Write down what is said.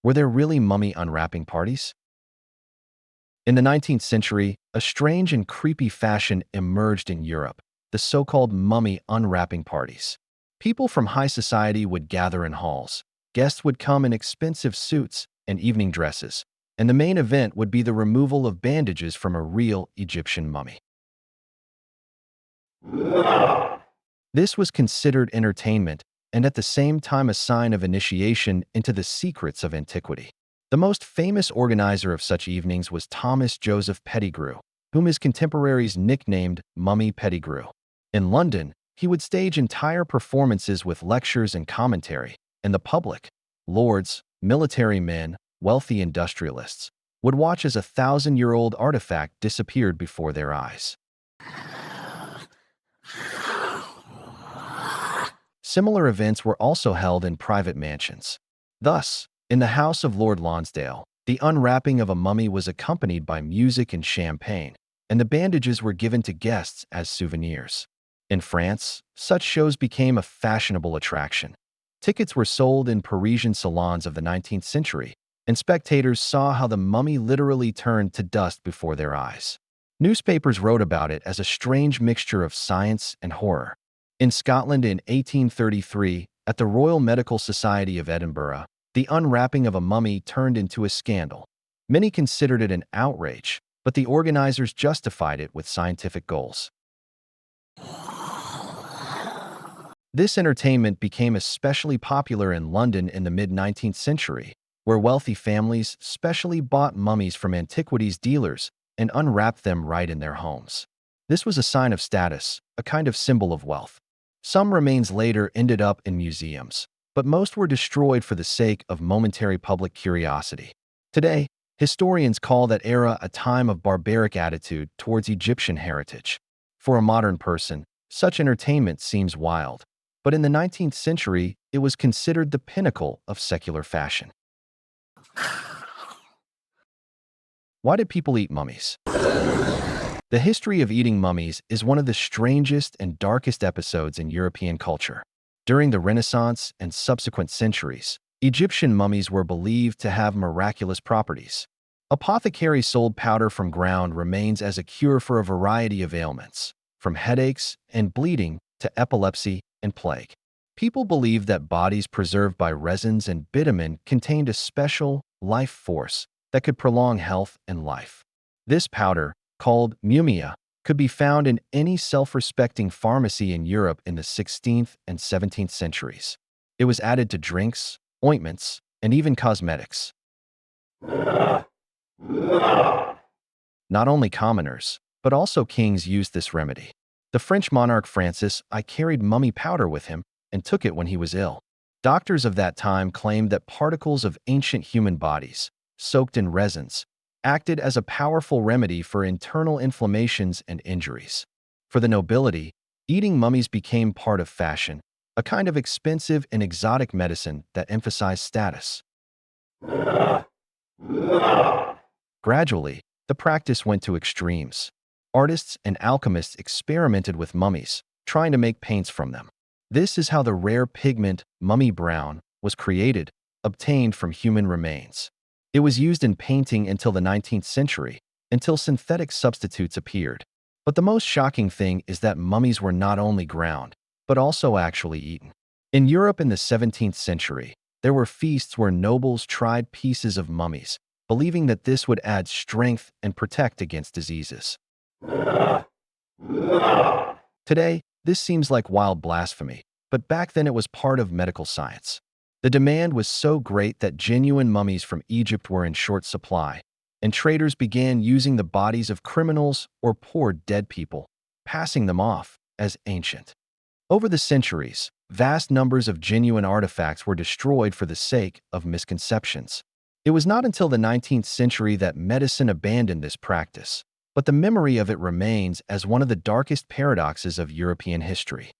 Were there really mummy unwrapping parties? In the 19th century, a strange and creepy fashion emerged in Europe, the so-called mummy unwrapping parties. People from high society would gather in halls. Guests would come in expensive suits and evening dresses, and the main event would be the removal of bandages from a real Egyptian mummy. This was considered entertainment and at the same time a sign of initiation into the secrets of antiquity. The most famous organizer of such evenings was Thomas Joseph Pettigrew, whom his contemporaries nicknamed Mummy Pettigrew. In London, he would stage entire performances with lectures and commentary, and the public, lords, military men, wealthy industrialists, would watch as a thousand-year-old artifact disappeared before their eyes. Similar events were also held in private mansions. Thus, in the house of Lord Lonsdale, the unwrapping of a mummy was accompanied by music and champagne, and the bandages were given to guests as souvenirs. In France, such shows became a fashionable attraction. Tickets were sold in Parisian salons of the 19th century, and spectators saw how the mummy literally turned to dust before their eyes. Newspapers wrote about it as a strange mixture of science and horror. In Scotland in 1833, at the Royal Medical Society of Edinburgh, the unwrapping of a mummy turned into a scandal. Many considered it an outrage, but the organizers justified it with scientific goals. This entertainment became especially popular in London in the mid-19th century, where wealthy families specially bought mummies from antiquities dealers and unwrapped them right in their homes. This was a sign of status, a kind of symbol of wealth. Some remains later ended up in museums, but most were destroyed for the sake of momentary public curiosity. Today, historians call that era a time of barbaric attitude towards Egyptian heritage. For a modern person, such entertainment seems wild, but in the 19th century, it was considered the pinnacle of secular fashion. Why did people eat mummies? The history of eating mummies is one of the strangest and darkest episodes in European culture. During the Renaissance and subsequent centuries, Egyptian mummies were believed to have miraculous properties. Apothecaries sold powder from ground remains as a cure for a variety of ailments, from headaches and bleeding to epilepsy and plague. People believed that bodies preserved by resins and bitumen contained a special life force that could prolong health and life. This powder, called mumia, could be found in any self-respecting pharmacy in Europe in the 16th and 17th centuries. It was added to drinks, ointments, and even cosmetics. Not only commoners, but also kings used this remedy. The French monarch Francis I carried mummy powder with him and took it when he was ill. Doctors of that time claimed that particles of ancient human bodies, soaked in resins, acted as a powerful remedy for internal inflammations and injuries. For the nobility, eating mummies became part of fashion, a kind of expensive and exotic medicine that emphasized status. Gradually, the practice went to extremes. Artists and alchemists experimented with mummies, trying to make paints from them. This is how the rare pigment mummy brown was created, obtained from human remains. It was used in painting until the 19th century, until synthetic substitutes appeared. But the most shocking thing is that mummies were not only ground, but also actually eaten. In Europe in the 17th century, there were feasts where nobles tried pieces of mummies, believing that this would add strength and protect against diseases. Today, this seems like wild blasphemy, but back then it was part of medical science. The demand was so great that genuine mummies from Egypt were in short supply, and traders began using the bodies of criminals or poor dead people, passing them off as ancient. Over the centuries, vast numbers of genuine artifacts were destroyed for the sake of misconceptions. It was not until the 19th century that medicine abandoned this practice, but the memory of it remains as one of the darkest paradoxes of European history.